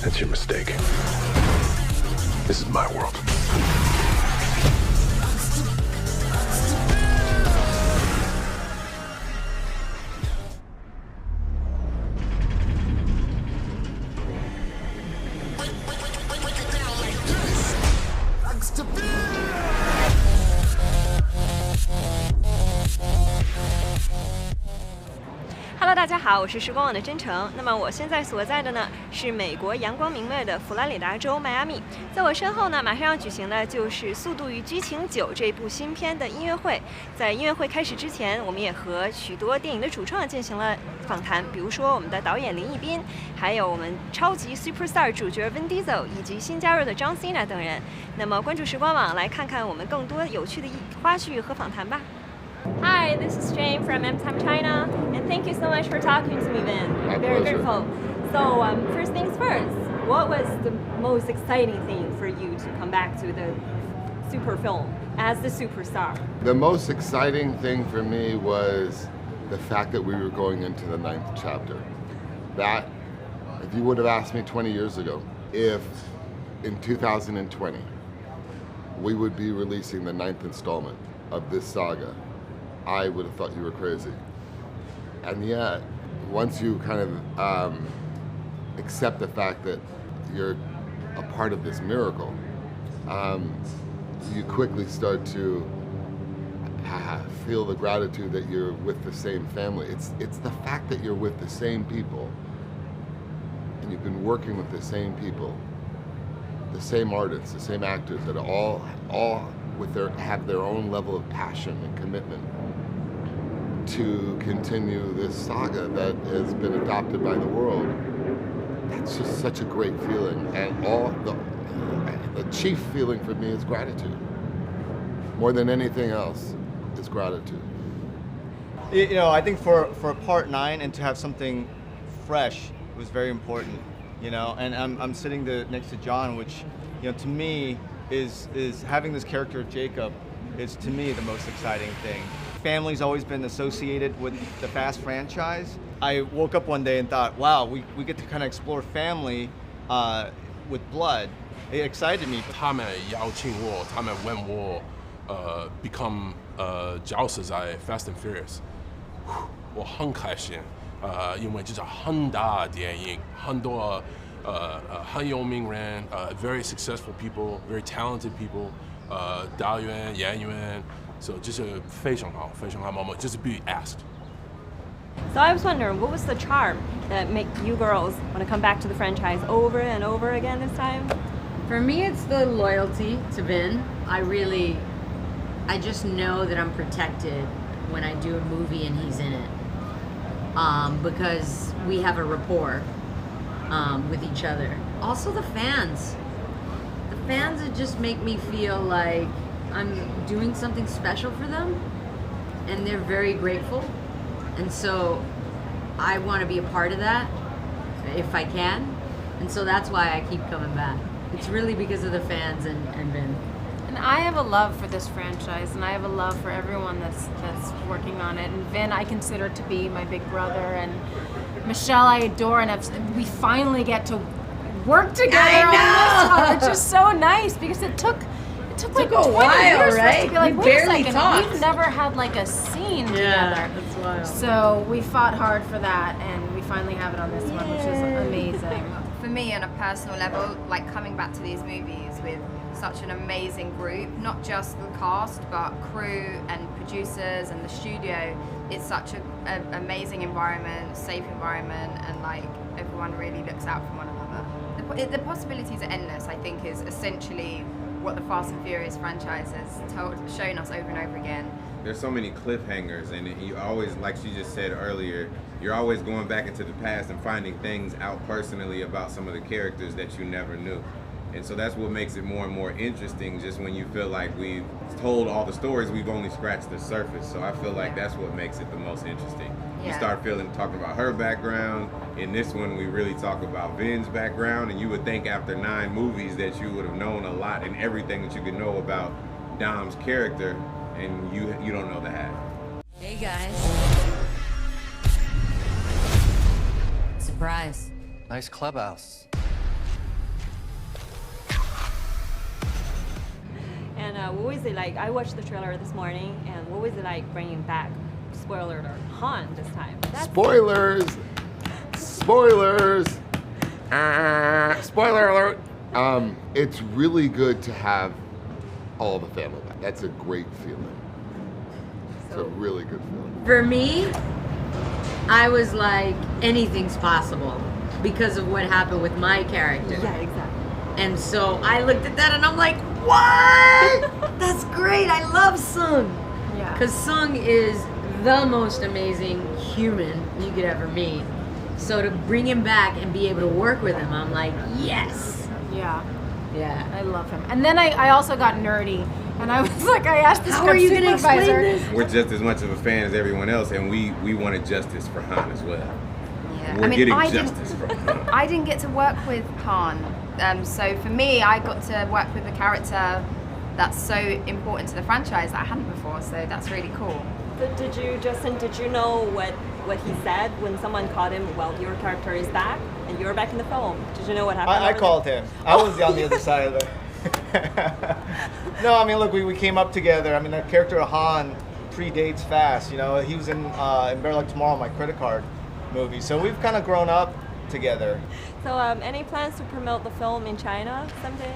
That's your mistake. This is my world. Hello， 大家好，我是时光网的真诚。那么我现在所在的呢是美国阳光明媚的佛罗里达州迈阿密。在我身后呢，马上要举行的就是《速度与激情9》这部新片的音乐会。在音乐会开始之前，我们也和许多电影的主创进行了访谈，比如说我们的导演林奕斌，还有我们超级 Superstar 主角 Vin Diesel 以及新加入的 John Cena 等人。那么关注时光网，来看看我们更多有趣的花絮和访谈吧。Hi, this is Jane from M-Time China, and thank you so much for talking to me, Vin. I'm very grateful. So, first things first, what was the most exciting thing for you to come back to the super film as the superstar? The most exciting thing for me was the fact that we were going into the 9th chapter. That, if you would have asked me 20 years ago, if in 2020 we would be releasing the 9th installment of this saga, I would have thought you were crazy. And yet, once you kind of accept the fact that you're a part of this miracle, you quickly start to feel the gratitude that you're with the same family. It's the fact that you're with the same people, and you've been working with the same people, the same artists, the same actors that all have their own level of passion and commitment to continue this saga that has been adopted by the world. That's just such a great feeling, and the chief feeling for me is gratitude. More than anything else, is gratitude. You know, I think for part 9 and to have something fresh was very important. You know, and I'm sitting next to John, which, you know, to me is having this character of Jacob is to me the most exciting thing. Family's always been associated with the Fast franchise. I woke up one day and thought, wow, we get to kind of explore family with blood. It excited me. 他们邀请我，他们问我become 角色在 Fast and Furious， 我很开心，因为这是很大的电影，很多很有名人very successful people, very talented people， 导演、演员。So 就是非常好moment, just to be asked. So I was wondering, what was the charm that make you girls want to come back to the franchise over and over again this time? For me, it's the loyalty to Vin. I just know that I'm protected when I do a movie and he's in it. Because we have a rapport with each other. Also the fans. The fans that just make me feel like I'm doing something special for them, and they're very grateful, and so I want to be a part of that if I can, and so that's why I keep coming back. It's really because of the fans and Vin. And I have a love for this franchise, and I have a love for everyone that's working on it. And Vin, I consider to be my big brother, and Michelle, I adore, and we finally get to work together on this one, which is so nice because it took like 20 years for us to be like, wait a second, we've never had like a scene together. That's wild. So we fought hard for that, and we finally have it on this one, which is amazing. For me, on a personal level, like coming back to these movies with such an amazing group, not just the cast, but crew and producers and the studio, it's such an amazing environment, safe environment, and like everyone really looks out for one another. The possibilities are endless, I think, is essentially what the Fast and Furious franchise has shown us over and over again. There's so many cliffhangers, and you always, like she just said earlier, you're always going back into the past and finding things out personally about some of the characters that you never knew. And so that's what makes it more and more interesting, just when you feel like we've told all the stories, we've only scratched the surface. So I feel like that's what makes it the most interesting. You start talking about her background. In this one, we really talk about Vin's background, and you would think after 9 movies that you would have known a lot and everything that you could know about Dom's character, and you don't know the half. Hey guys. Surprise. Nice clubhouse. what was it like? I watched the trailer this morning, and what was it like bringing back, spoiler alert, Han this time? Spoilers! Spoilers! Spoiler alert! It's really good to have all the family back. That's a great feeling. It's a really good feeling. For me, I was like, anything's possible because of what happened with my character. Yeah, exactly. And so I looked at that and I'm like, what? That's great. I love Sung. Yeah. Because Sung is the most amazing human you could ever meet. So to bring him back and be able to work with him, I'm like, yes. Yeah. Yeah. I love him. And then I also got nerdy. And I was like, I asked the How script are you gonna explain supervisor. this? We're just as much of a fan as everyone else, and we wanted justice for Han as well. Yeah. We're getting I justice for Han. I didn't get to work with Han. So for me, I got to work with a character that's so important to the franchise that I hadn't before. So that's really cool. But Justin, did you know what he said when someone called him, well, your character is back and you're back in the film? Did you know what happened? I called him. I was on the other side of it. No, I mean, look, we came up together. I mean, the character of Han predates Fast. You know, he was in Better Luck Tomorrow, my credit card movie. So we've kind of grown up together. So any plans to promote the film in China someday?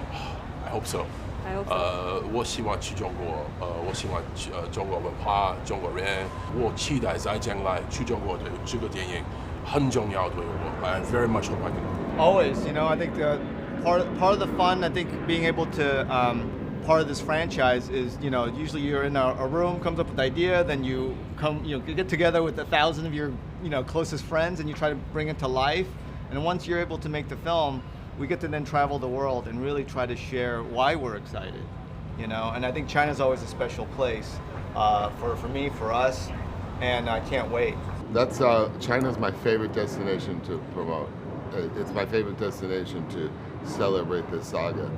I hope so. I hope so. 我希望去中国，我喜欢中国文化，中国人。我期待在将来去中国的这个电影很重要对我。I very much hope I can. Always, you know, I think part of the fun, I think being able to part of this franchise is, you know, usually you're in a room, comes up with an idea, then you get together with 1,000 of your, you know, closest friends, and you try to bring it to life. And once you're able to make the film, we get to then travel the world and really try to share why we're excited, you know. And I think China's always a special place for me, for us, and I can't wait. That's China's my favorite destination to promote. It's my favorite destination to celebrate this saga.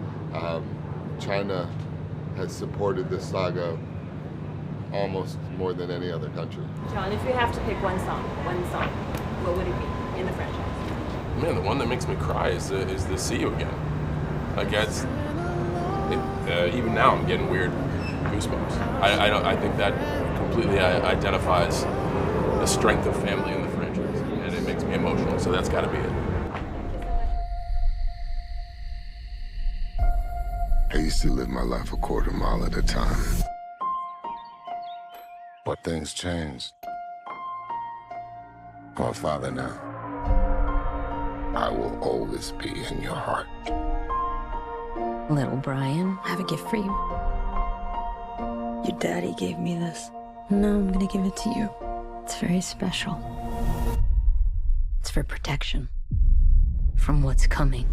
China has supported this saga almost more than any other country. John, if you have to pick one song, what would it be in the franchise? Man, the one that makes me cry is the See You Again. Like even now I'm getting weird goosebumps. I think that completely identifies the strength of family in the franchise, and it makes me emotional. So that's got to be it. I used to live my life a quarter mile at a time. But things changed. I'm a father now. I will always be in your heart. Little Brian, I have a gift for you. Your daddy gave me this. Now I'm gonna give it to you. It's very special. It's for protection from what's coming.